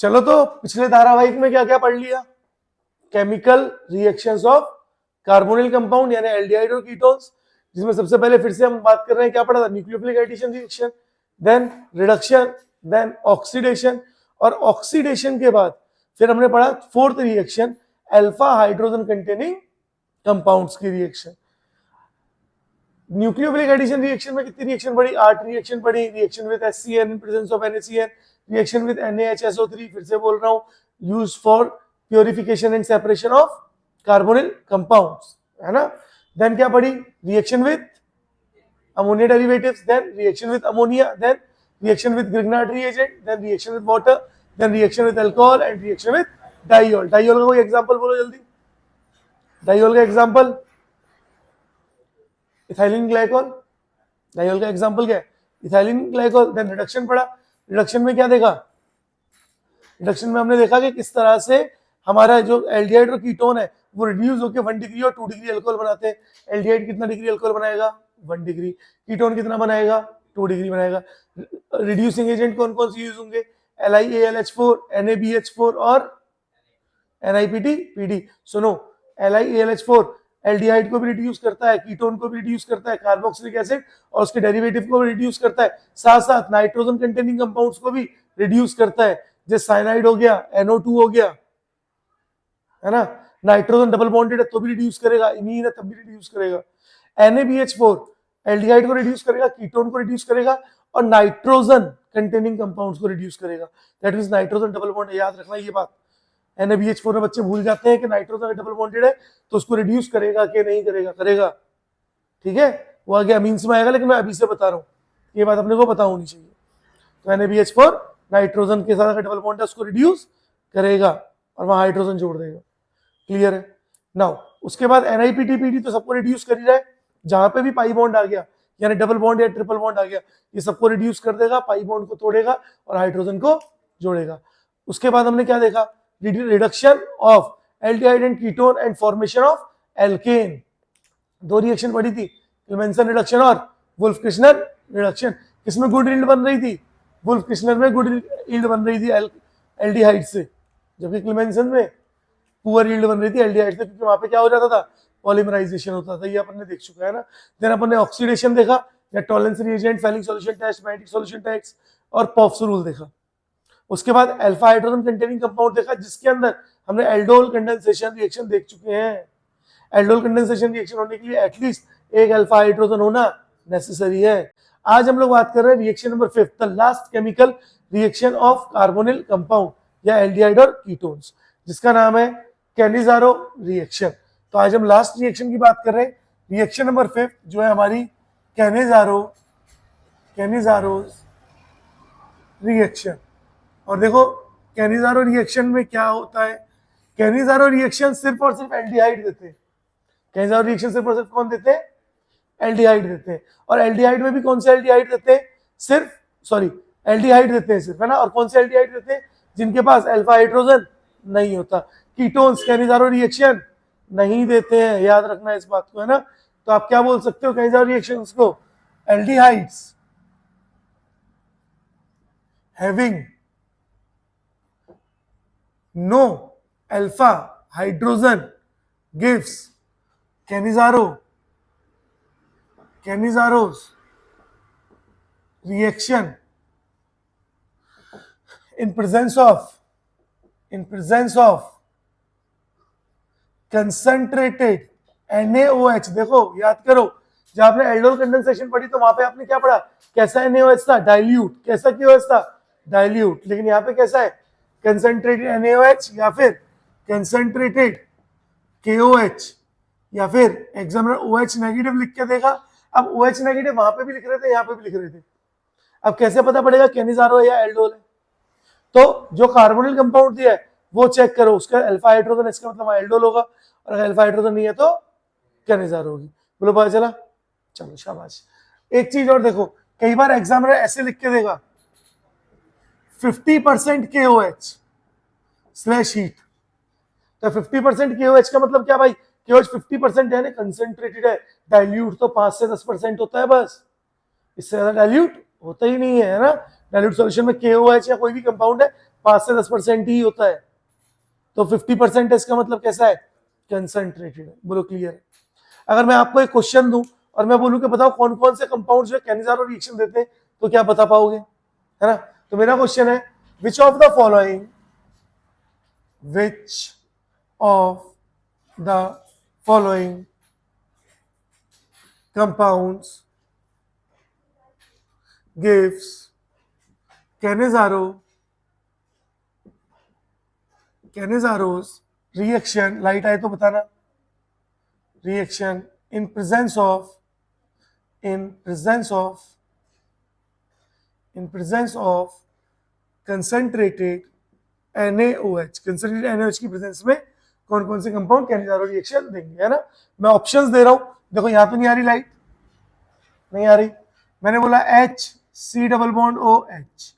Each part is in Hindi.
चलो तो पिछले धारावाहिक में क्या क्या पढ़ लिया, chemical reactions of carbonyl compound यानी एल्डिहाइड और कीटोन्स, जिसमें सबसे पहले फिर से हम बात कर रहे हैं क्या पढ़ा था, nucleophilic addition reaction, then reduction, then oxidation, और ऑक्सीडेशन के बाद फिर हमने पढ़ा fourth reaction alpha hydrogen containing compounds की रिएक्शन। न्यूक्लियोफिलिक एडिशन रिएक्शन में कितनी रिएक्शन पढ़ी, 8 रिएक्शन पढ़ी। Reaction with HCN in presence of NaCN, reaction with NaHSO3, फिर से बोल रहा हूं, used for purification and separation of carbonyl compounds, है ना। देन क्या पढ़ी, reaction with ammonia derivatives, then reaction with ammonia, then reaction with Grignard reagent, then reaction with water, then reaction with alcohol and reaction with diol. Diol का कोई एग्जांपल बोलो जल्दी, डाइऑल का एग्जांपल इथाइलिन ग्लाइकोल। डाइऑल का एग्जांपल क्या है, इथाइलिन ग्लाइकोल। देन रिडक्शन पढ़ा, रिडक्शन में क्या देखा, रिडक्शन में हमने देखा कि किस तरह से हमारा जो एल्डिहाइड और कीटोन है वो रिड्यूस होकर 1 डिग्री और 2 डिग्री अल्कोहल बनाते हैं। एल्डिहाइड कितना डिग्री अल्कोहल बनाएगा, 1 डिग्री, कीटोन कितना बनाएगा, 2 डिग्री बनाएगा। रिड्यूसिंग एजेंट कौन कौन से यूज होंगे, LiAlH4, NaBH4 और NiPd। सुनो, LiAlH4 एल्डिहाइड को भी रिड्यूस करता है, कीटोन को भी रिड्यूस करता है, कार्बोक्सिलिक एसिड और उसके डेरिवेटिव को भी रिड्यूस करता है, साथ साथ नाइट्रोजन कंटेनिंग कंपाउंड्स को भी रिड्यूस करता है, जैसे साइनाइड हो गया, NO2 हो गया, है ना। नाइट्रोजन डबल बॉन्डेड है तो भी रिड्यूस करेगा, इमीन है तब भी रिड्यूस करेगा। NaBH4 एल्डिहाइड को रिड्यूस करेगा, कीटोन को रिड्यूस करेगा और नाइट्रोजन कंटेनिंग कंपाउंड्स को रिड्यूस करेगा। That means nitrogen double bond, याद रखना ये बात। NaBH4 में बच्चे भूल जाते हैं कि नाइट्रोजन डबल बॉन्डेड है तो उसको रिड्यूस करेगा कि नहीं करेगा, करेगा, ठीक है, वो आगे अमीन्स में आएगा, लेकिन मैं अभी से बता रहा हूँ, ये बात अपने को पता होनी चाहिए। तो NaBH4 नाइट्रोजन के साथ डबल बॉन्ड है उसको रिड्यूस करेगा और वहां हाइड्रोजन जोड़ देगा, क्लियर है। नाउ उसके बाद NiPd तो सबको रिड्यूस कर ही रहा है, जहां पे भी पाई बॉन्ड आ गया यानी डबल बॉन्ड या ट्रिपल बॉन्ड आ गया ये सबको रिड्यूस कर देगा, पाई बॉन्ड को तोड़ेगा और हाइड्रोजन को जोड़ेगा। उसके बाद हमने क्या देखा, reduction of aldehyde and ketone and formation of alkene. 2 reaction पड़ी थी, क्लेमेंसन रिडक्शन और वुल्फ क्रिश्नर रिडक्शन। किसमें गुड यील्ड बन रही थी, वुल्फ क्रिश्नर में गुड यील्ड बन रही थी एल्डिहाइड से, जबकि क्लेमेंसन में पुअर यील्ड बन रही थी एल्डिहाइड से, क्योंकि वहां पे क्या हो जाता था, पॉलीमराइजेशन होता था, ये अपन ने देख चुका है ना। देन अपन ने ऑक्सीडेशन देखा, या Tollens reagent, Fehling's solution test, मैटिक सॉल्यूशन टेस्ट और पॉफ्स रूल देखा। उसके बाद अल्फा हाइड्रोजन कंटेनिंग कंपाउंड देखा, जिसके अंदर हमने एल्डोल कंडेंसेशन रिएक्शन देख चुके हैं। एल्डोल कंडेंसेशन रिएक्शन होने के लिए एटलीस्ट एक अल्फा हाइड्रोजन होना नेसेसरी है। आज हम लोग बात कर रहे हैं reaction number 5, the last chemical reaction of carbonyl compound या एल्डिहाइड और कीटोन्स, जिसका नाम है कैनिजारो रिएक्शन। तो आज हम लास्ट रिएक्शन की बात कर रहे हैं, रिएक्शन नंबर 5 जो है हमारी कैनिजारोस रिएक्शन। और देखो कैनिजारो रिएक्शन में क्या होता है, कैनिजारो रिएक्शन सिर्फ और सिर्फ एल्डिहाइड देते हैं। कैनिजारो रिएक्शन सिर्फ और सिर्फ कौन देते हैं, एल्डिहाइड देते हैं। और एल्डिहाइड में भी कौन से एल्डिहाइड देते हैं, सिर्फ एल्डिहाइड देते हैं सिर्फ, है ना। और कौन से एल्डिहाइड देते हैं, जिनके पास अल्फा हाइड्रोजन नहीं होता। कीटोन्स कैनिजारो रिएक्शन नहीं देते हैं, याद रखना इस बात को, है ना। तो आप क्या बोल सकते हो कैनिजारो रिएक्शंस को, aldehydes having no alpha hydrogen gives Cannizzaro's reaction in presence of concentrated NaOH। देखो याद करो, जब आपने एल्डोल कंडेंसेशन पढ़ी तो वहां पे आपने क्या पढ़ा, कैसा NaOH था, डाइल्यूट। कैसा KOH था, डाइल्यूट। लेकिन यहाँ पे कैसा है, कंसेंट्रेटेड NaOH या फिर कंसेंट्रेटेड KOH या फिर एग्जामिनर OH नेगेटिव लिख के देगा। अब OH नेगेटिव वहां पे भी लिख रहे थे, यहाँ पे भी लिख रहे थे। अब कैसे पता पड़ेगा कैनिजारो है या एल्डोल है, तो जो कार्बोनिल कंपाउंड दिया है वो चेक करो, उसका अल्फा हाइड्रोजन, इसका मतलब एल्डोल होगा, और अगर अल्फा हाइड्रोजन नहीं है तो कैनिजारो होगी। बोलो पता चला, चलो शाबाश। एक चीज और देखो, कई बार एग्जामिनर ऐसे लिख के देगा 50% KOH स्लैश हीट। तो 50% KOH का मतलब क्या भाई, KOH 50% है ना, कंसेंट्रेटेड है। डाइल्यूट तो 5 से 10% होता है बस, इससे ज्यादा डाइल्यूट होता ही नहीं है, ना। डाइल्यूट सॉल्यूशन में KOH या कोई भी कंपाउंड है 5 से 10% ही होता है, तो 50% इसका मतलब कैसा है, कंसंट्रेटेड है। बोलो क्लियर है। अगर मैं आपको एक क्वेश्चन दूं और मैं बोलूं कि बताओ कौन कौन से कंपाउंड जो है कैनिजारो रिएक्शन देते हैं, तो क्या बता पाओगे, है ना। तो मेरा क्वेश्चन है which of the following, which of the following compounds gives Canizaro's reaction, light आए तो बताना, reaction in presence of concentrated NaOH, concentrated NaOH की प्रेजेंस में कौन कौन से कंपाउंड कैनिजारो रिएक्शन देंगे, है ना। मैं ऑप्शंस दे रहा हूं, देखो यहां तो नहीं आ रही लाइट, नहीं आ रही। मैंने बोला H C double bond OH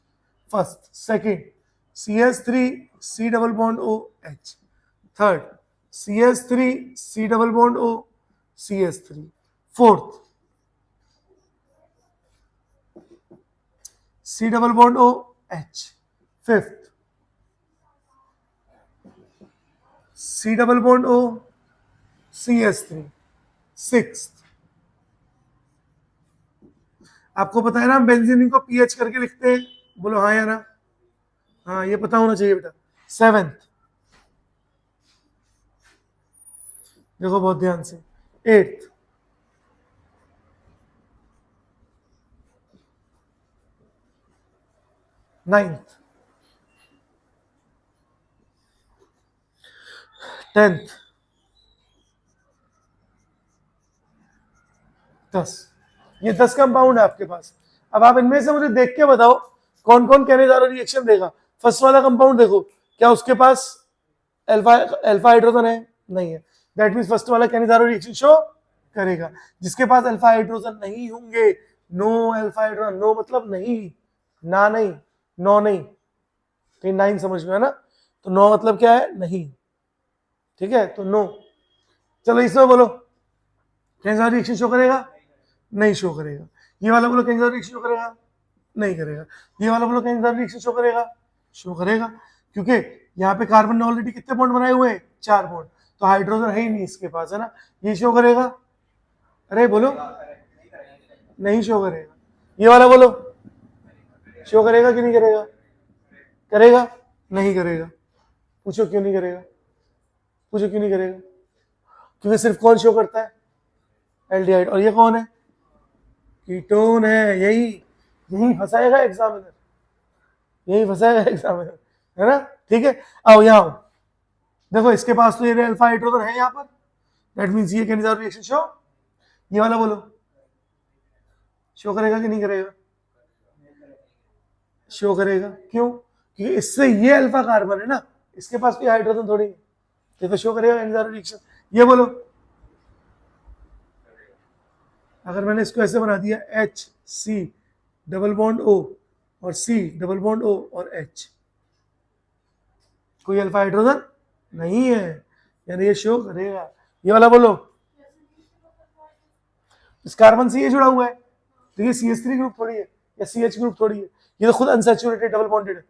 first, second CS3 C double bond OH, third CS3 C double bond O CS3, fourth C double bond OH, fifth C double bond O CS3, sixth आपको पता है ना हम बेंजीन को पीएच करके लिखते हैं, बोलो हाँ या ना, हाँ ये पता होना चाहिए बेटा। सेवेंथ देखो बहुत ध्यान से, एट्थ, नाइन्थ, टेंथ, 10, ये 10 कंपाउंड है आपके पास। अब आप इनमें से मुझे देख के बताओ कौन कौन कैनिजारो रिएक्शन देगा। फर्स्ट वाला कंपाउंड देखो, क्या उसके पास अल्फा हाइड्रोजन है, नहीं है, दैट मींस फर्स्ट वाला कैनिजारो रिएक्शन शो करेगा। जिसके पास अल्फा हाइड्रोजन नहीं होंगे, नो अल्फा हाइड्रोजन, नो मतलब नहीं, ना नहीं, नो नहीं, तो 9 समझ में है ना, तो नो मतलब क्या है, नहीं, ठीक है, तो नो। चलो इसमें बोलो कैनिजारो रिएक्शन शो करेगा, नहीं शो करेगा। ये वाला बोलो कैनिजारो रिएक्शन शो करेगा, नहीं करेगा। ये वाला बोलो कैनिजारो रिएक्शन शो करेगा, शो करेगा, क्योंकि यहाँ पे कार्बन ने ऑलरेडी कितने बॉन्ड बनाए हुए हैं, 4 बॉन्ड, तो हाइड्रोजन है ही नहीं इसके पास, है ना। ये शो करेगा, अरे बोलो नहीं शो करेगा। ये वाला बोलो शो करेगा कि नहीं करेगा, करेगा, नहीं करेगा। पूछो क्यों नहीं करेगा, पूछो क्यों नहीं करेगा, क्योंकि सिर्फ कौन शो करता है, एल्डिहाइड, और ये कौन है, कीटोन है। यही फंसाएगा एग्जामिनर, यही फंसाएगा एग्जामिनर, है ना। ठीक है, आओ यहाँ आओ, देखो इसके पास तो ये अल्फा हाइड्रोजन है यहाँ पर, दैट मींस ये कैनिजारो रिएक्शन शो, ये वाला बोलो शो करेगा कि नहीं करेगा, शो करेगा। क्यों, क्योंकि इससे ये अल्फा कार्बन है ना, इसके पास कोई हाइड्रोजन थोड़ी है, तो शो करेगा कैनिजारो रिएक्शन। ये बोलो, अगर मैंने इसको ऐसे बना दिया H C double bond O और C डबल बॉन्ड O और H, कोई अल्फा हाइड्रोजन नहीं है, यानी ये शो करेगा। ये वाला बोलो, इस कार्बन से ये जुड़ा हुआ है, तो ये CH3 ग्रुप थोड़ी है या CH ग्रुप थोड़ी है, ये तो खुद अनसैचुरेटेड डबल बॉन्डेड है,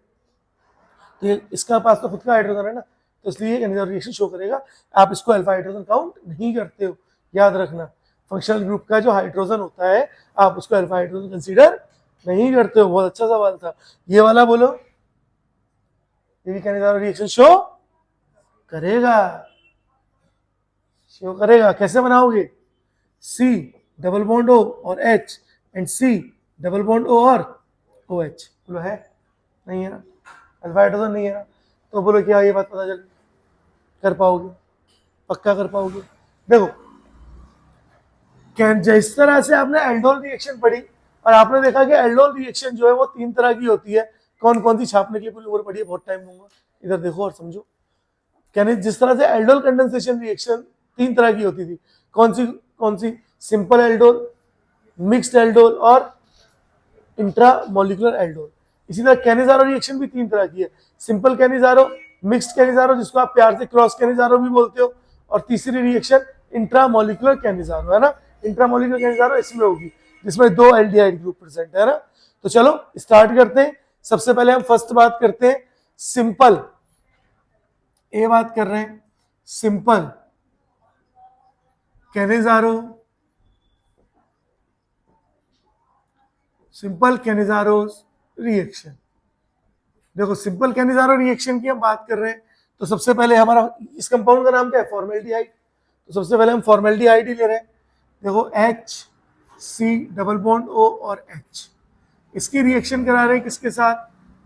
तो ये इसका पास तो खुद का हाइड्रोजन है ना, तो इसलिए कैनिजारो रिएक्शन शो करेगा। आप इसको अल्फा हाइड्रोजन काउंट नहीं करते हो, याद रखना। फंक्शनल ग्रुप का जो हाइड्रोजन होता है आप उसको अल्फा हाइड्रोजन कंसीडर नहीं करते हो। बहुत अच्छा सवाल था। ये वाला बोलो, ये भी कैनिजारो रिएक्शन शो करेगा, शो करेगा। कैसे बनाओगे, C डबल बॉन्ड O और H and C double bond O और OH, बोलो है, नहीं है ना, अल्फा हाइड्रोजन नहीं है ना, तो बोलो क्या ये बात पता चल, कर पाओगे, पक्का कर पाओगे। देखो जिस तरह से आपने एल्डोल रिएक्शन पढ़ी और आपने देखा कि एल्डोल रिएक्शन जो है वो 3 तरह की होती है, कौन कौन सी छापने के लिए पूरी उम्र पढ़ी है, बहुत टाइम दूंगा, इधर देखो और समझो। यानी जिस तरह से एल्डोल कंडेंसेशन रिएक्शन 3 तरह की होती थी, कौन सी, सिंपल एल्डोल, मिक्स्ड एल्डोल और इंट्रामोलिकुलर एल्डोल। इसी तरह कैनिजारो रिएक्शन भी 3 तरह की है, सिंपल कैनिजारो, मिक्स्ड कैनिजारो जिसको आप प्यार से क्रॉस कैनिजारो भी बोलते हो, और तीसरी रिएक्शन इंट्रामोलिकुलर कैनिजारो, है ना। इंट्रामोलिकुलर कैनिजारो इसमें होगी जिसमें 2 एल्डिहाइड ग्रुप प्रेजेंट है ना। तो चलो स्टार्ट करते हैं। सबसे पहले हम फर्स्ट बात करते हैं सिंपल, ये बात कर रहे हैं simple Cannizzaro, simple Cannizzaro reaction. देखो सिंपल कैनिजारो रिएक्शन की हम बात कर रहे हैं, तो सबसे पहले हमारा इस कंपाउंड का नाम क्या है, फॉर्मेल्डिहाइड। तो सबसे पहले हम फॉर्मेल्डिहाइड ही ले रहे हैं। देखो H C double bond O और H, इसकी रिएक्शन करा रहे हैं किसके साथ,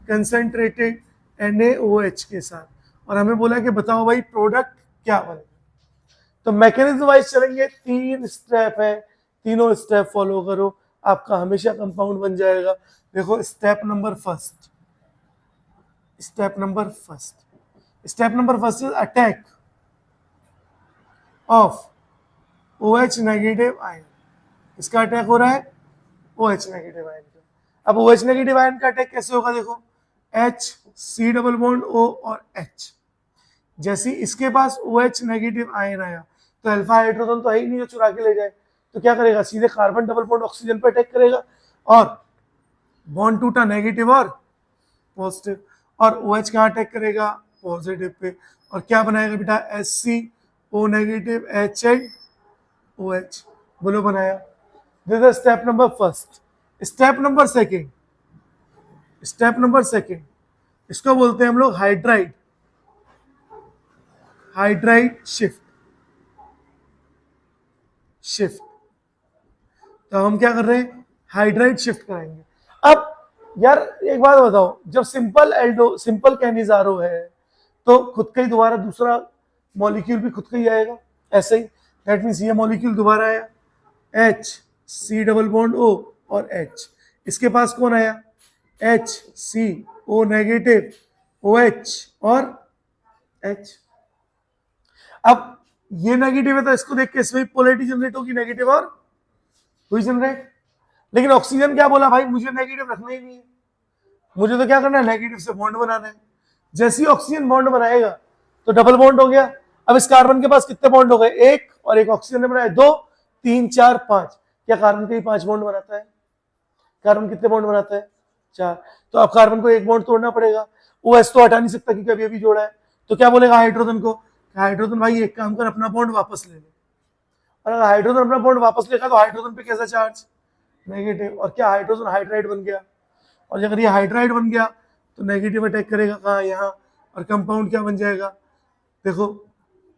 कंसंट्रेटेड NaOH के साथ। और हमें बोला कि बताओ भाई प्रोडक्ट क्या बनेगा। तो मैकेनिज्म वाइज चलेंगे, 3 स्टेप है, तीनों स्टेप फॉलो करो, आपका हमेशा कंपाउंड बन जाएगा। देखो step number first, step number first is attack of OH negative ion. इसका अटैक हो रहा है OH नेगेटिव आयन का। अब OH नेगेटिव आयन का अटैक कैसे होगा, देखो H C double bond O और H, जैसे इसके पास OH नेगेटिव आयन आया तो अल्फा हाइड्रोजन तो है ही नहीं जो चुरा के ले जाए, तो क्या करेगा, सीधे कार्बन डबल बॉन्ड ऑक्सीजन पर अटैक करेगा और बॉन्ड टूटा नेगेटिव और पॉजिटिव, और OH कहाँ अटैक करेगा, पॉजिटिव पे, और क्या बनाएगा बेटा, HCO negative H and OH, बोलो बनाया। This is step number first. Step number second, इसको बोलते हैं हम लोग हाइड्राइड शिफ्ट। तो हम क्या कर रहे हैं, हाइड्राइड शिफ्ट कराएंगे। अब यार एक बात बताओ, जब सिंपल कैनिजारो है तो खुद का ही दोबारा दूसरा मॉलिक्यूल भी खुद का ही आएगा, ऐसे ही। दैट मीन्स ये मॉलिक्यूल दोबारा आया, H C double bond O और H, इसके पास कौन आया, HCO नेगेटिव OH और H। अब ये नेगेटिव है तो इसको देख के इसमें पोलैरिटी जनरेट होगी, नेगेटिव और हुई जनरेट। लेकिन ऑक्सीजन क्या बोला, भाई मुझे नेगेटिव रखना ही नहीं है, मुझे तो क्या करना है, नेगेटिव से बॉन्ड बनाना है। जैसे ही ऑक्सीजन बॉन्ड बनाएगा तो डबल बॉन्ड हो गया। अब इस कार्बन के पास कितने बॉन्ड हो गए, एक, और एक ऑक्सीजन ने बनाया 2 3 4 5। क्या कार्बन के 5 बॉन्ड बनाता है, कार्बन कितने बॉन्ड बनाता है, 4। तो अब कार्बन को एक बॉन्ड तोड़ना पड़ेगा, OH तो हटा नहीं सकता क्योंकि अभी अभी जोड़ा है। तो क्या बोलेगा हाइड्रोजन को, हाइड्रोजन भाई एक काम कर, अपना बॉन्ड वापस ले ले। और अगर हाइड्रोजन अपना बॉन्ड वापस लेगा तो हाइड्रोजन पे कैसा चार्ज, नेगेटिव, और क्या हाइड्रोजन हाइड्राइड बन गया। और अगर ये हाइड्राइड बन गया तो नेगेटिव अटैक करेगा कहाँ, यहाँ, और कंपाउंड क्या बन जाएगा, देखो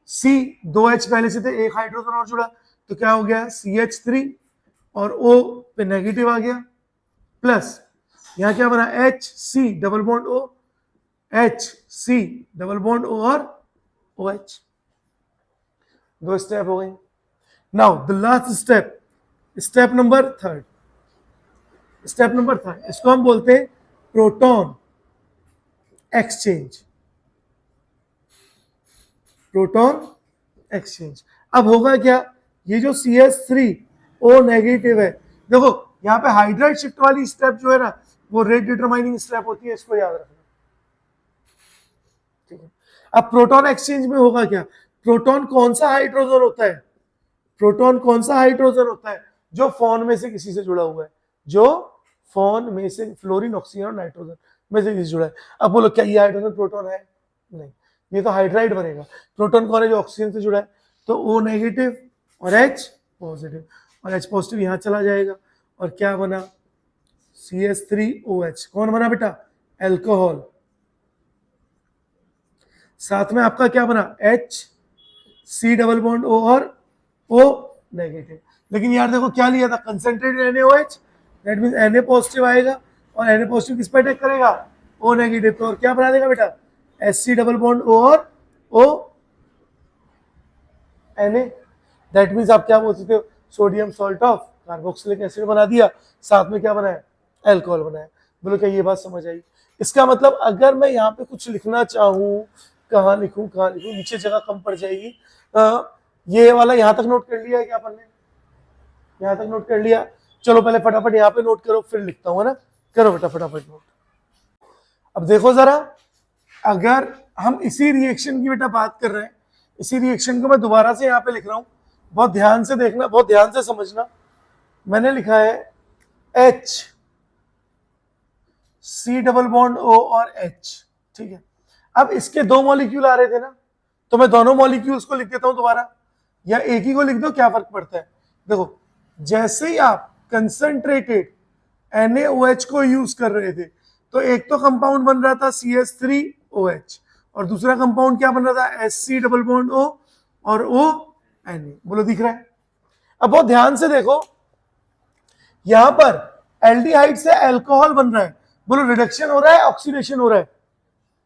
C 2H पहले से थे, एक हाइड्रोजन और जुड़ा तो क्या हो गया, CH3 और O पे नेगेटिव आ गया, प्लस यहाँ क्या बना, HC double bond O, HC double bond O और OH। 2 स्टेप हो गई। Now the last step number third, इसको हम बोलते हैं प्रोटॉन एक्सचेंज। अब होगा क्या, ये जो CH3O नेगेटिव है, देखो यहाँ पे हाइड्राइड शिफ्ट वाली स्टेप जो है ना, वो रेट डिटरमाइनिंग स्टेप होती है, इसको याद रखना, ठीक है। अब प्रोटॉन एक्सचेंज में होगा क्या, प्रोटॉन कौन सा हाइड्रोजन होता है, जो फोन में से किसी से जुड़ा हुआ है, जो फोन में से फ्लोरीन ऑक्सीजन और नाइट्रोजन में से किसी जुड़ा है। अब बोलो क्या ये हाइड्रोजन प्रोटॉन है, नहीं, ये तो हाइड्राइड बनेगा। प्रोटॉन कौन है, जो ऑक्सीजन से जुड़ा है, तो O नेगेटिव और H पॉजिटिव, और H पॉजिटिव यहाँ चला जाएगा, और क्या बना, CH3OH, कौन बना बेटा, एल्कोहल। साथ में आपका क्या बना, HC डबल बॉन्ड O और O नेगेटिव। लेकिन यार देखो क्या लिया था, concentrated NaOH, that means Na positive आएगा, और Na पॉजिटिव किस पे अटैक करेगा, O नेगेटिव पे, और क्या बना देगा बेटा, HC डबल बॉन्ड O और O Na। दैट मींस आप क्या बोल सकते हो, sodium salt of carboxylic acid बना दिया, साथ में क्या बनाया, एल्कोहल बनाया। बोलो क्या ये बात समझ आई। इसका मतलब अगर मैं यहाँ पे कुछ लिखना चाहूँ, कहाँ लिखूँ, नीचे जगह कम पड़ जाएगी। ये वाला यहाँ तक नोट कर लिया है क्या अपन ने, यहाँ तक नोट कर लिया, चलो पहले फटाफट यहाँ पे नोट करो, फिर लिखता हूँ, है ना, करो बेटा फटाफट नोट। अब देखो जरा, अगर हम इसी रिएक्शन की बेटा बात कर रहे हैं, इसी रिएक्शन को मैं दोबारा से यहाँ पे लिख रहा हूँ, बहुत ध्यान से देखना, बहुत ध्यान से समझना। मैंने लिखा है HC डबल बॉन्ड O और H, ठीक है। अब इसके दो मॉलिक्यूल आ रहे थे ना, तो मैं दोनों मॉलिक्यूल्स को लिख देता हूं दोबारा, या एक ही को लिख दो, क्या फर्क पड़ता है। देखो, जैसे ही आप कंसंट्रेटेड NaOH को यूज कर रहे थे, तो एक तो कंपाउंड बन रहा था CH3OH, और दूसरा कंपाउंड क्या बन रहा था Sc डबल बॉन्ड O और ONa। बोलो दिख रहा है। अब बहुत ध्यान से देखो, यहां पर एल्डिहाइड से अल्कोहल बन रहा है, बोलो रिडक्शन हो रहा है ऑक्सीडेशन हो रहा है,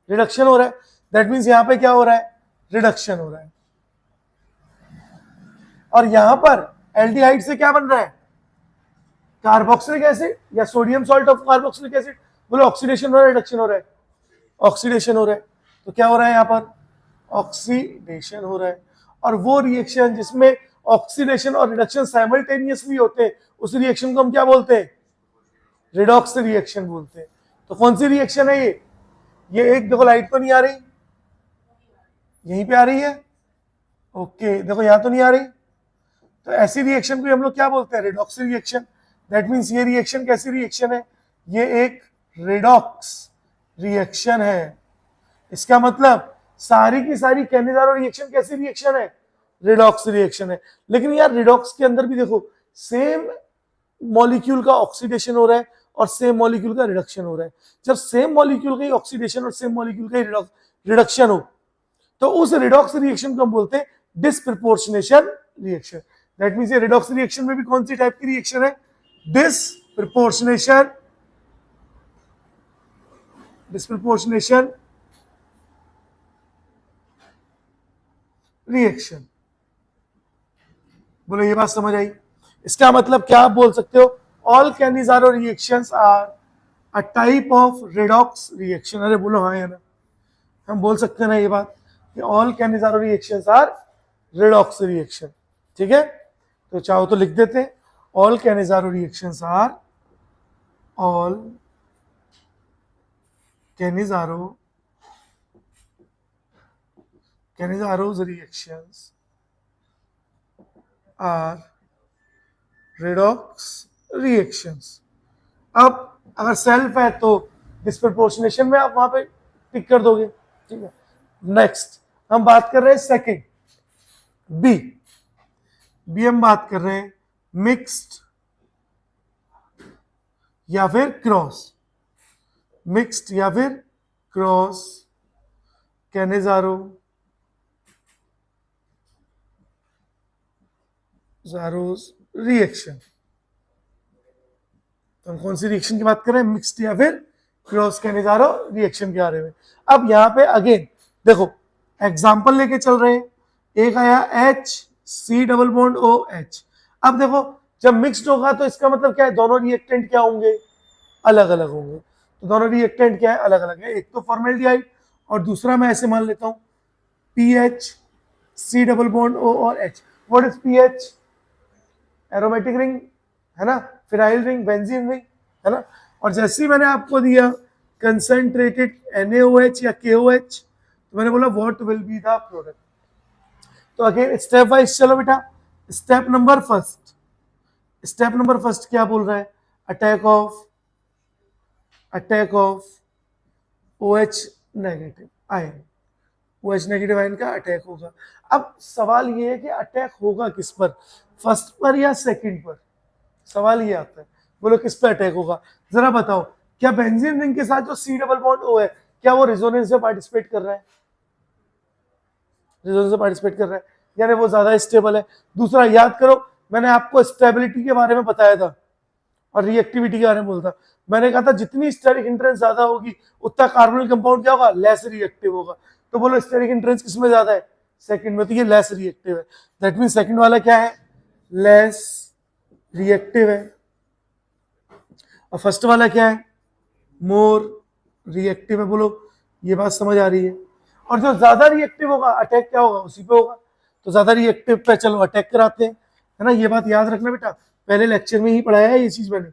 रिडक्शन हो रहा है। दैट मींस यहां पे क्या हो रहा है, रिडक्शन हो रहा है। और यहां पर एल्डिहाइड से क्या बन रहा है, कार्बोक्सिलिक एसिड या sodium salt of carboxylic acid, बोलो ऑक्सीडेशन हो रहा है रिडक्शन हो रहा है, ऑक्सीडेशन हो रहा है। तो क्या हो रहा है यहां पर, ऑक्सीडेशन हो रहा है। और वो रिएक्शन जिसमें ऑक्सीडेशन और रिडक्शन साइमल्टेनियसली होते हैं, उस रिएक्शन को हम क्या बोलते हैं, रिडॉक्स रिएक्शन बोलते हैं। तो कौन सी रिएक्शन है ये एक देखो, लाइट तो नहीं आ रही, यहीं पे आ रही है, ओके देखो यहां तो नहीं आ रही। तो ऐसी रिएक्शन को हम लोग क्या बोलते हैं, रिडॉक्स रिएक्शन। दैट मीन्स ये रिएक्शन कैसी रिएक्शन है, ये एक रिडॉक्स रिएक्शन है। इसका मतलब सारी की सारी कैनिजारो रिएक्शन कैसी रिएक्शन है, रिडॉक्स रिएक्शन है। लेकिन यार रिडॉक्स के अंदर भी देखो, सेम मॉलिक्यूल का ऑक्सीडेशन हो रहा है और सेम मॉलिक्यूल का रिडक्शन हो रहा है। जब सेम मॉलिक्यूल का ही ऑक्सीडेशन और सेम मॉलिक्यूल का ही रिडक्शन हो, तो उस रिडॉक्स रिएक्शन को हम बोलते हैं डिसप्रपोर्शनेशन रिएक्शन। दैट मींस ये रिडॉक्स रिएक्शन में भी कौन सी टाइप की रिएक्शन है, डिसप्रपोर्शनेशन रिएक्शन। बोलो ये बात समझ आई। इसका मतलब क्या आप बोल सकते हो, all Cannizzaro reactions are a type of redox reaction. अरे बोलो हाँ या ना, हम बोल सकते हैं ना ये बात कि all Cannizzaro reactions are redox reaction. ठीक है, तो चाहो तो लिख देते हैं, all Cannizzaro reactions are, all Cannizzaro's reactions are redox reactions। अब अगर सेल्फ है तो डिस्प्रपोर्शनेशन में आप वहां पे टिक कर दोगे। ठीक है, नेक्स्ट हम बात कर रहे हैं सेकंड, बी हम बात कर रहे हैं मिक्स्ड या फिर क्रॉस, मिक्स्ड या फिर क्रॉस कैनिजारो रिएक्शन। तो हम कौन सी रिएक्शन की बात कर रहे हैं, मिक्स्ड या फिर क्रॉस कैनिजारो रिएक्शन के बारे में। अब यहां पे अगेन देखो एग्जांपल लेके चल रहे हैं, एक आया HC डबल बॉन्ड OH। अब देखो जब मिक्स्ड होगा तो इसका मतलब क्या है, दोनों रिएक्टेंट क्या होंगे, अलग अलग होंगे। तो दोनों रिएक्टेंट क्या है, अलग अलग है। एक तो फॉर्मेल्डिहाइड और दूसरा मैं ऐसे मान लेता हूं PHC डबल बॉन्ड O और H। What is PH, aromatic ring है ना, फिनाइल रिंग, बेंजीन रिंग है ना। और जैसे ही मैंने आपको दिया कंसंट्रेटेड NaOH या KOH, तो मैंने बोला what will be the product. तो अगेन स्टेप वाइज चलो बेटा। स्टेप नंबर फर्स्ट क्या बोल रहा है, attack of OH negative ion, OH negative ion का अटैक होगा। अब सवाल ये है कि अटैक होगा किस पर, फर्स्ट पर या सेकंड पर, सवाल ये आता है। बोलो किस पर अटैक होगा, जरा बताओ। क्या बेंजीन रिंग के साथ जो C डबल बॉन्ड O है, क्या वो रेजोनेंस में पार्टिसिपेट कर रहा है, रेजोनेंस में पार्टिसिपेट कर रहा है, यानी वो ज्यादा स्टेबल है। दूसरा याद करो, मैंने आपको स्टेबिलिटी के बारे में बताया था और रिएक्टिविटी के बारे में बोलता, मैंने कहा था जितनी स्टेरिक हिंड्रेंस ज्यादा होगी उतना कार्बोनिल कंपाउंड क्या होगा, लेस रिएक्टिव होगा। तो बोलो स्टेरिक हिंड्रेंस किसमें ज्यादा है, सेकंड में, तो ये लेस रिएक्टिव है। दैट मीन सेकंड वाला क्या है, लेस रिएक्टिव है। और फर्स्ट वाला क्या है, मोर रिएक्टिव है। बोलो ये बात समझ आ रही है। और जो ज्यादा रिएक्टिव होगा अटैक क्या होगा, उसी पे होगा। तो ज्यादा रिएक्टिव पे चलो अटैक कराते हैं, है ना। ये बात याद रखना बेटा, पहले लेक्चर में ही पढ़ाया है ये चीज मैंने।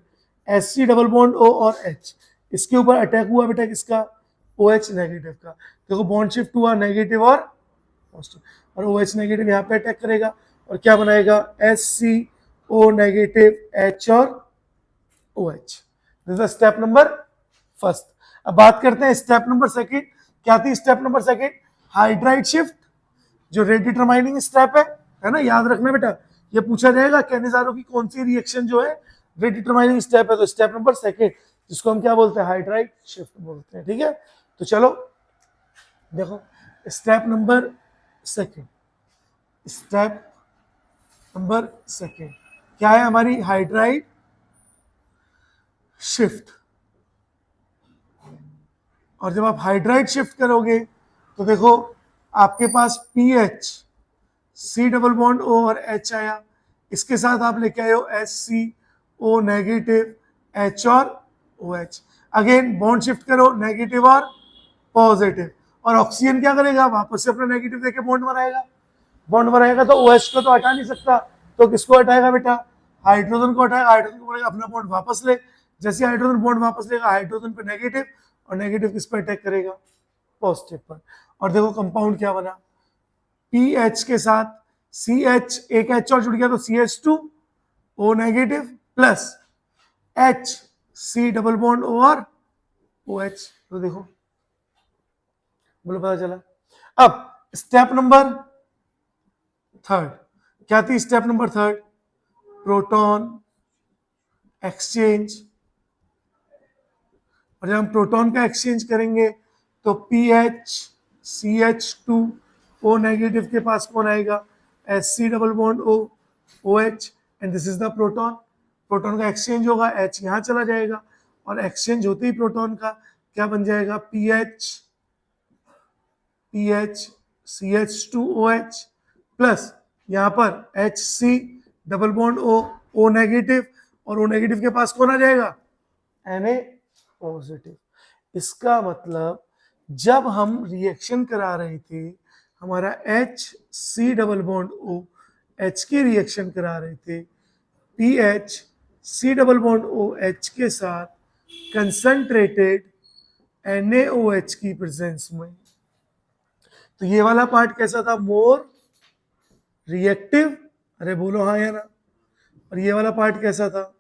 Sc डबल बॉन्ड O और H, इसके ऊपर अटैक हुआ बेटा किसका, OH नेगेटिव का। देखो बॉन्ड शिफ्ट हुआ नेगेटिव और पॉजिटिव, और OH नेगेटिव यहाँ पे अटैक करेगा और क्या बनाएगा, SCO नेगेटिव H और OH। This is step number first. अब बात करते हैं स्टेप नंबर सेकंड, क्या थी step number second? Hydride shift, जो रेट डिटरमाइनिंग स्टेप है ना, याद रखना बेटा, ये पूछा जाएगा कैनिजारो की कौन सी रिएक्शन जो है रेट डिटरमाइनिंग स्टेप है, तो स्टेप नंबर सेकेंड, जिसको हम क्या बोलते हैं? हाइड्राइड शिफ्ट बोलते हैं। ठीक है, तो चलो देखो step number second, step number second क्या है हमारी? Hydride shift. और जब आप हाइड्राइड शिफ्ट करोगे तो देखो आपके पास PH, C double bond O और एच आया, इसके साथ आप लेके आए हो H C O negative, H और O H, again bond shift करो नेगेटिव और पॉजिटिव, और ऑक्सीजन क्या करेगा? वापस से अपना नेगेटिव देके बॉन्ड बनाएगा, बॉन्ड बनाएगा तो OH को तो हटा नहीं सकता, तो किसको हटाएगा बेटा? हाइड्रोजन को हटाएगा, हाइड्रोजन को बोलेगा अपना बॉन्ड वापस ले, जैसे हाइड्रोजन बॉन्ड वापस लेगा हाइड्रोजन पे नेगेटिव, और नेगेटिव किस पे अटैक करेगा? पॉजिटिव पर। और देखो कंपाउंड क्या बना? पीएच के साथ CH, एक H और जुड़ गया तो CH2 O negative plus H C double bond O और OH, तो देखो बोलो पता चला। अब स्टेप नंबर थर्ड क्या थी? Step number third proton exchange, और जब हम प्रोटॉन का एक्सचेंज करेंगे तो PH CH2 O नेगेटिव के पास कौन आएगा? SC double bond O OH, and this is the proton. Proton का एक्सचेंज होगा, H यहाँ चला जाएगा, और एक्सचेंज होते ही प्रोटॉन का क्या बन जाएगा? PH CH2OH प्लस यहाँ पर HC double bond O negative, और O नेगेटिव के पास कौन आ जाएगा? Na positive. इसका मतलब जब हम रिएक्शन करा रहे थे, हमारा HC double bond O H की रिएक्शन करा रहे थे, PH C double bond OH के साथ कंसंट्रेटेड NaOH की प्रेजेंस में, तो ये वाला पार्ट कैसा था? मोर रिएक्टिव, अरे बोलो हाँ या ना। और ये वाला पार्ट कैसा था?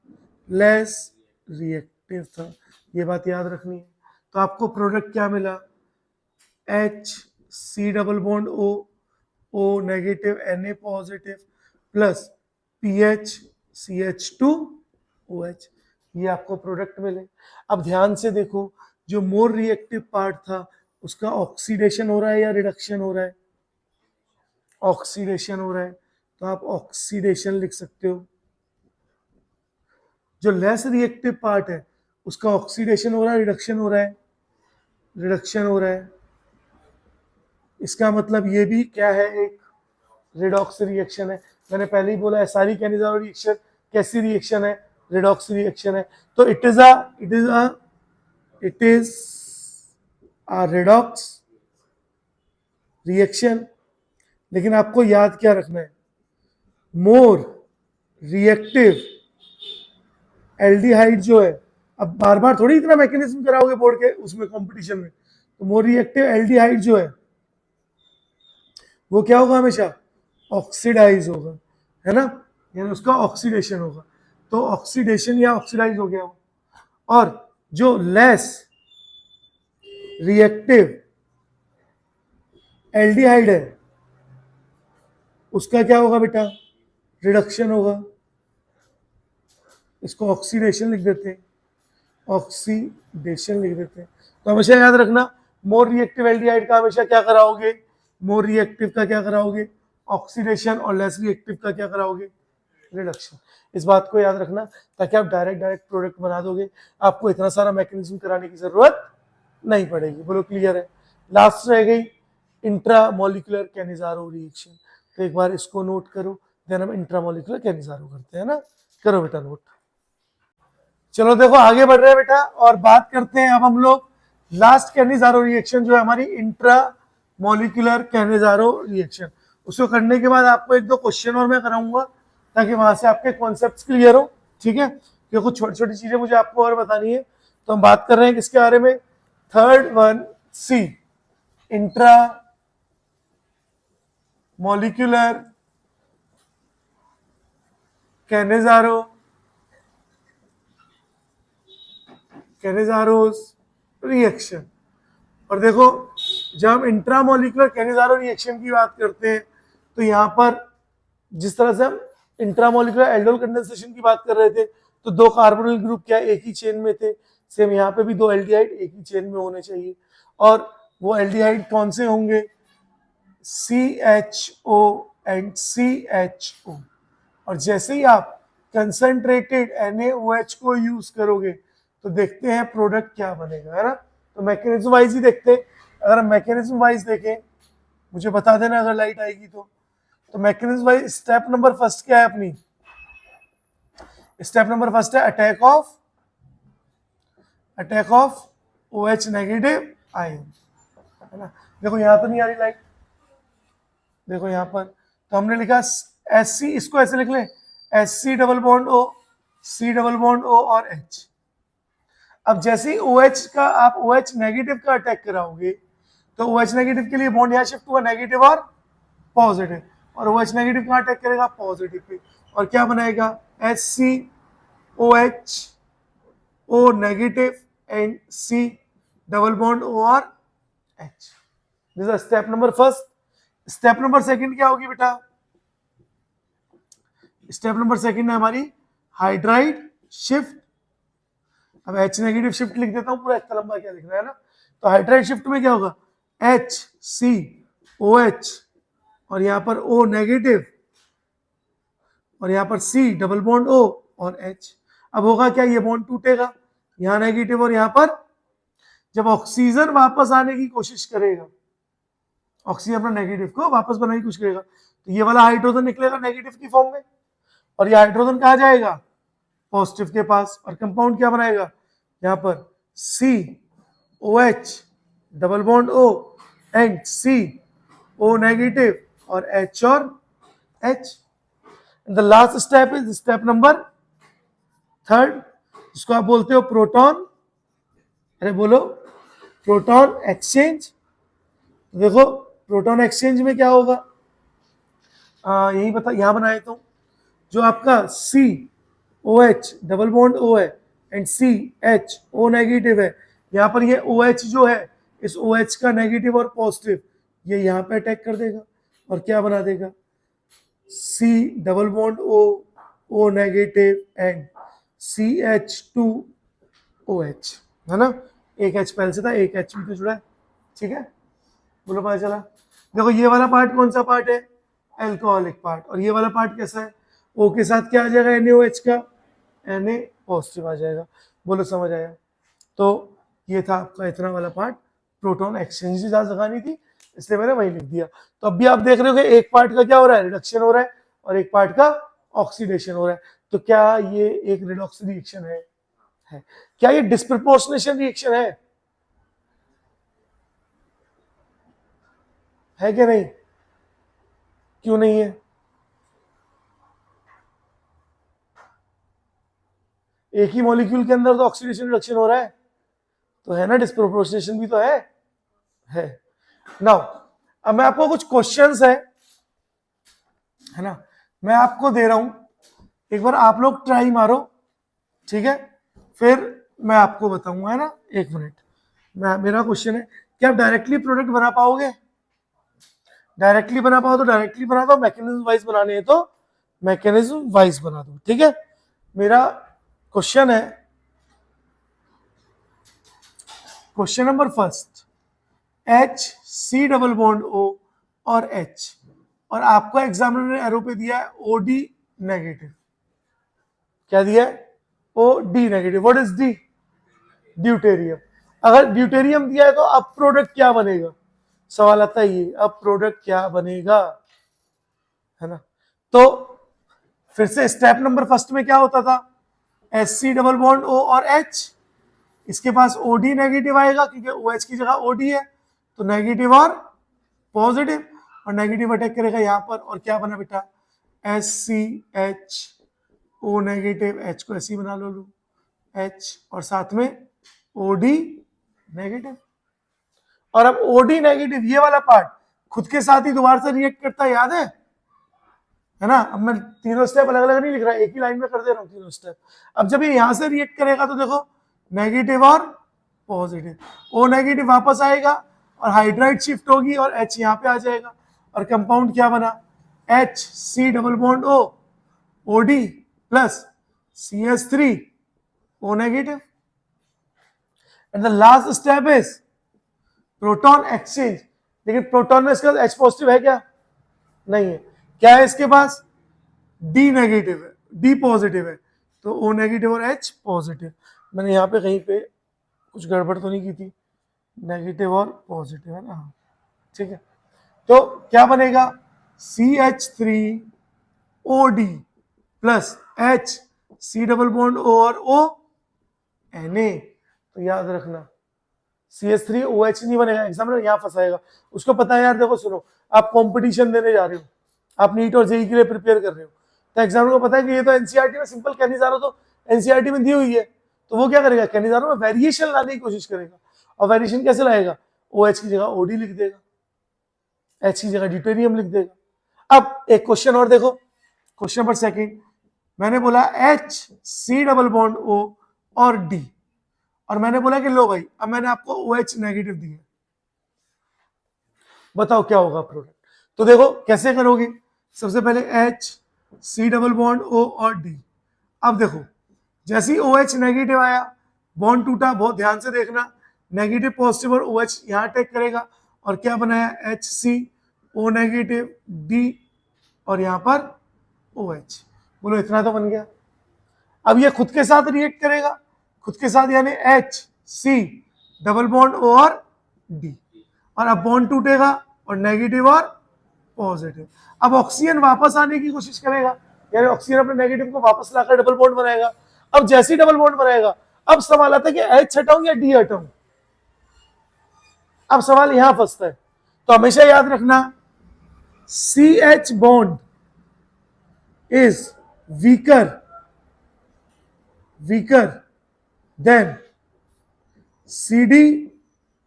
लेस रिएक्टिव था। ये बात याद रखनी है। तो आपको प्रोडक्ट क्या मिला? H C double bond O negative Na positive plus PH CH2OH, ये आपको प्रोडक्ट मिले। अब ध्यान से देखो, जो मोर रिएक्टिव पार्ट था उसका ऑक्सीडेशन हो रहा है या रिडक्शन हो रहा है? ऑक्सीडेशन हो रहा है, तो आप ऑक्सीडेशन लिख सकते हो। जो लेस रिएक्टिव पार्ट है उसका ऑक्सीडेशन हो रहा है, रिडक्शन हो रहा है? रिडक्शन हो रहा है। इसका मतलब ये भी क्या है? एक रिडॉक्स रिएक्शन है। मैंने पहले ही बोला है सारी कैनिजारो रिएक्शन कैसी रिएक्शन है? रिडॉक्स रिएक्शन है। तो it is a redox reaction. लेकिन आपको याद क्या रखना है? मोर रिएक्टिव एल्डिहाइड जो है, अब बार बार थोड़ी इतना मैकेनिज्म कराओगे बोर्ड के उसमें कंपटीशन में, तो मोर रिएक्टिव एल्डिहाइड जो है वो क्या होगा? हमेशा ऑक्सीडाइज होगा, है ना, यानी उसका ऑक्सीडेशन होगा। तो ऑक्सीडेशन या ऑक्सीडाइज हो गया वो। और जो लेस रिएक्टिव एल्डिहाइड है उसका क्या होगा बेटा? रिडक्शन होगा। इसको ऑक्सीडेशन लिख देते हैं, ऑक्सीडेशन लिख देते हैं। तो हमेशा याद रखना, मोर रिएक्टिव एल्डिहाइड का हमेशा क्या कराओगे? मोर रिएक्टिव का क्या कराओगे? ऑक्सीडेशन, और लेस रिएक्टिव का क्या कराओगे? रिडक्शन। इस बात को याद रखना ताकि आप डायरेक्ट प्रोडक्ट बना दोगे, आपको इतना सारा मैकेनिज्म कराने की जरूरत नहीं पड़ेगी। बोलो क्लियर है? लास्ट रह गई इंट्रामोलिकुलर कैनिजारो रिएक्शन। तो एक बार इसको नोट करो, देन हम इंट्रामोलिकुलर कैनिजारो करते हैं ना। करो बेटा नोट। चलो देखो आगे बढ़ रहे हैं बेटा, और बात करते हैं अब हम लोग लास्ट कैनिजारो रिएक्शन जो है हमारी इंट्रामोलिकुलर कैनिजारो रिएक्शन। उसको करने के बाद आपको एक दो क्वेश्चन और मैं कराऊंगा ताकि वहां से आपके कॉन्सेप्ट्स क्लियर हो। ठीक है, क्योंकि कुछ छोटी छोटी चीजें मुझे आपको और बतानी है। तो हम बात कर रहे हैं किसके बारे में? थर्ड वन सी, इंट्रा मॉलिक्यूलर कैनिजारोस रिएक्शन। और देखो जब हम इंट्रामोलिकुलर कैनिजारो रिएक्शन की बात करते हैं तो यहाँ पर जिस तरह से हम इंट्रामोलिकुलर एल्डोल कंडेंसेशन की बात कर रहे थे तो दो कार्बोनिल ग्रुप क्या एक ही चेन में थे, सेम यहाँ पे भी दो एल्डिहाइड एक ही चेन में होने चाहिए। और वो एल्डिहाइड कौन से होंगे? CHO and CHO। और जैसे ही आप कंसंट्रेटेड NaOH को यूज करोगे तो देखते हैं प्रोडक्ट क्या बनेगा, है ना। तो मैकेनिज्म वाइज ही देखते हैं। अगर हम मैकेनिज्म वाइज देखें, मुझे बता देना अगर लाइट आएगी तो mechanism wise step number first क्या है अपनी? स्टेप नंबर फर्स्ट है attack of OH negative ion, है ना। देखो यहां तो नहीं आ रही लाइट, देखो यहां पर तो हमने लिखा SC, इसको ऐसे लिख लें SC double bond O, C double bond O और H। अब जैसे ही OH का आप OH नेगेटिव का अटैक कराओगे तो OH नेगेटिव के लिए बॉन्ड यहाँ शिफ्ट हुआ नेगेटिव और पॉजिटिव, और OH नेगेटिव कहाँ अटैक करेगा? पॉजिटिव पे, और क्या बनाएगा? SCOH O negative and C double bond O और H। This is step number first. Step number second क्या होगी बेटा? स्टेप नंबर सेकंड है हमारी हाइड्राइड शिफ्ट। अब H नेगेटिव शिफ्ट लिख देता हूं, पूरा इतना लंबा क्या लिखना है ना। तो हाइड्राइड शिफ्ट में क्या होगा? HCOH और यहां पर O नेगेटिव और यहां पर C डबल बॉन्ड O और H। अब होगा क्या? ये बॉन्ड टूटेगा, यहां नेगेटिव और यहां पर जब ऑक्सीजन वापस आने की कोशिश करेगा, ऑक्सीजन अपना नेगेटिव को वापस बनाने की कोशिश करेगा, तो ये वाला हाइड्रोजन निकलेगा नेगेटिव की फॉर्म में, और ये हाइड्रोजन कहाँ जाएगा? पॉजिटिव के पास, और कंपाउंड क्या बनाएगा? यहाँ पर COH double bond O and CO negative और H और H। The last step is step number third, जिसको आप बोलते हो प्रोटॉन, अरे बोलो, प्रोटॉन एक्सचेंज। देखो प्रोटॉन एक्सचेंज में क्या होगा? यही बता, यहां बनाए तो जो आपका COH डबल बॉन्ड O है एंड CHO नेगेटिव है, यहाँ पर ये OH जो है इस OH का नेगेटिव और पॉजिटिव ये यहाँ पे अटैक कर देगा और क्या बना देगा? C double bond O negative and CH2OH, है ना। एक H पहले से था, एक H भी तो जुड़ा है, ठीक है, बोलो पता चला। देखो ये वाला पार्ट कौन सा पार्ट है? Alcoholic part. और ये वाला पार्ट कैसा है? O के साथ क्या आ जाएगा? NaOH का Na पॉजिटिव आ जाएगा। बोलो समझ आया? तो ये था आपका इतना वाला पार्ट, प्रोटॉन एक्सचेंज ज्यादा लगानी थी इसलिए मैंने वही लिख दिया। तो अब भी आप देख रहे हो कि एक पार्ट का क्या हो रहा है? रिडक्शन हो रहा है, और एक पार्ट का ऑक्सीडेशन हो रहा है। तो क्या ये एक रिडॉक्स रिएक्शन है? क्या ये डिस्प्रपोर्शनेशन रिएक्शन है क्या नहीं? क्यों नहीं है? एक ही मॉलिक्यूल के अंदर तो ऑक्सीडेशन रिडक्शन हो रहा है, तो है ना, डिस्प्रोपोर्शनेशन भी तो है। नाउ अब मैं आपको कुछ क्वेश्चंस है ना, मैं आपको दे रहा हूं, एक बार आप लोग ट्राई मारो, ठीक है, फिर मैं आपको बताऊंगा, है ना। एक मिनट, मेरा क्वेश्चन है, क्या आप डायरेक्टली प्रोडक्ट बना पाओगे? डायरेक्टली बना पाओ तो डायरेक्टली बना दो, मैकेनिज्म वाइज बनाने हैं तो मैकेनिज्म वाइज बना दो, ठीक है। मेरा क्वेश्चन है, question number first, HC double bond O और H, और आपको एग्जामिनर ने एरो पे दिया है OD नेगेटिव। क्या दिया है? OD negative. What is D? Deuterium. अगर ड्यूटेरियम दिया है तो अब प्रोडक्ट क्या बनेगा? सवाल आता है ये, अब प्रोडक्ट क्या बनेगा, है ना। तो फिर से स्टेप नंबर फर्स्ट में क्या होता था? SC डबल बॉन्ड O और H, इसके पास OD नेगेटिव आएगा क्योंकि OH की जगह OD है, तो नेगेटिव और पॉजिटिव, और नेगेटिव अटैक करेगा यहाँ पर, और क्या बना बेटा? SCHO नेगेटिव, H को ऐसे ही बना लो H, और साथ में OD नेगेटिव। और अब OD नेगेटिव ये वाला पार्ट खुद के साथ ही दोबारा से रिएक्ट करता है, याद है ना। अब मैं तीनों स्टेप अलग अलग नहीं लिख रहा, एक ही लाइन में कर दे रहा हूँ तीनों स्टेप। अब जब ये यहां से रिएक्ट करेगा तो देखो नेगेटिव और पॉजिटिव, O नेगेटिव वापस आएगा और हाइड्राइड शिफ्ट होगी और H यहाँ पे आ जाएगा और कंपाउंड क्या बना HC double bond O OD plus CS3 O negative and the last step is proton exchange. लेकिन प्रोटॉन में इसका H पॉजिटिव है क्या? नहीं है। क्या है इसके पास? D नेगेटिव है, D पॉजिटिव है, तो O नेगेटिव और H पॉजिटिव। मैंने यहाँ पे कहीं पे कुछ गड़बड़ तो नहीं की थी, नेगेटिव और पॉजिटिव है ना, हाँ ठीक है। तो क्या बनेगा CH3OD plus HC double bond O और O Na। तो याद रखना CH3OH नहीं बनेगा, एग्जामिनर यहाँ फंसाएगा। उसको पता है यार, देखो सुनो, आप कंपटीशन देने जा रहे हो, आप नीट और जेई के लिए प्रिपेयर कर रहे हो, तो एग्जामिनर को पता है कि ये तो एनसीईआरटी में सिंपल कैनिजारो तो एनसीईआरटी में दी हुई है, तो वो क्या करेगा, कैनिजारो में वेरिएशन लाने की कोशिश करेगा। और वेरिएशन कैसे लाएगा? OH की जगह OD लिख देगा, H की जगह ड्यूटेरियम लिख देगा। अब एक क्वेश्चन और देखो, क्वेश्चन नंबर सेकंड, मैंने बोला HC डबल बॉन्ड O और D, और मैंने बोला कि लो भाई अब मैंने आपको OH नेगेटिव दिया, बताओ क्या होगा प्रोडक्ट। तो देखो कैसे करोगे, सबसे पहले HC डबल बॉन्ड O और D। अब देखो जैसे ही OH नेगेटिव आया, बॉन्ड टूटा, बहुत ध्यान से देखना, नेगेटिव पॉजिटिव और OH यहाँ अटैक करेगा, और क्या बनाया HC O नेगेटिव D और यहाँ पर OH। बोलो इतना तो बन गया। अब ये खुद के साथ रिएक्ट करेगा, खुद के साथ यानी HC डबल बॉन्ड O और D, और अब बॉन्ड टूटेगा और नेगेटिव और पॉजिटिव। अब ऑक्सीजन वापस आने की कोशिश करेगा, यानी ऑक्सीजन अपने नेगेटिव को वापस लाकर डबल बॉन्ड बनाएगा। अब जैसे ही डबल बॉन्ड बनाएगा, अब सवाल आता है कि H हटाऊं या D हटाऊं। अब सवाल यहां फंसता है, तो हमेशा याद रखना CH bond is weaker then CD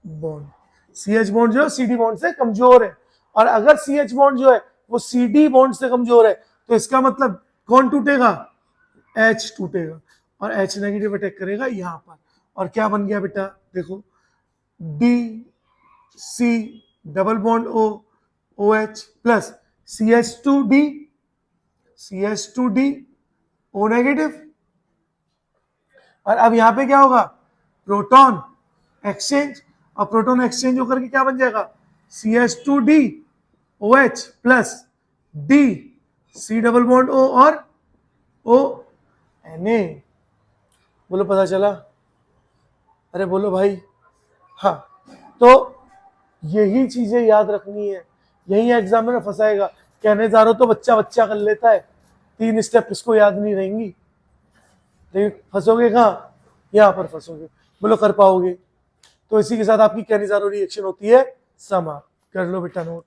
bond. CH bond जो है CD बॉन्ड से कमजोर है, और अगर CH बॉन्ड जो है वो CD बॉन्ड से कमजोर है, तो इसका मतलब कौन टूटेगा? H टूटेगा, और H नेगेटिव अटैक करेगा यहां पर, और क्या बन गया बेटा, देखो DC double bond O OH plus CH2D O negative. और अब यहां पे क्या होगा? प्रोटॉन एक्सचेंज, और प्रोटॉन एक्सचेंज होकर के क्या बन जाएगा? CH2D OH plus D C double bond O और O Na। बोलो पता चला? अरे बोलो भाई। हाँ, तो यही चीजें याद रखनी है, यही एग्जामिनर फंसाएगा। कहने जा रहा हो तो बच्चा बच्चा कर लेता है, 3 स्टेप इसको याद नहीं रहेंगी, लेकिन फंसोगे कहाँ? यहाँ पर फंसोगे। बोलो कर पाओगे? तो इसी के साथ आपकी कैनिजारो रिएक्शन होती है समाप्त। कर लो बेटा नोट।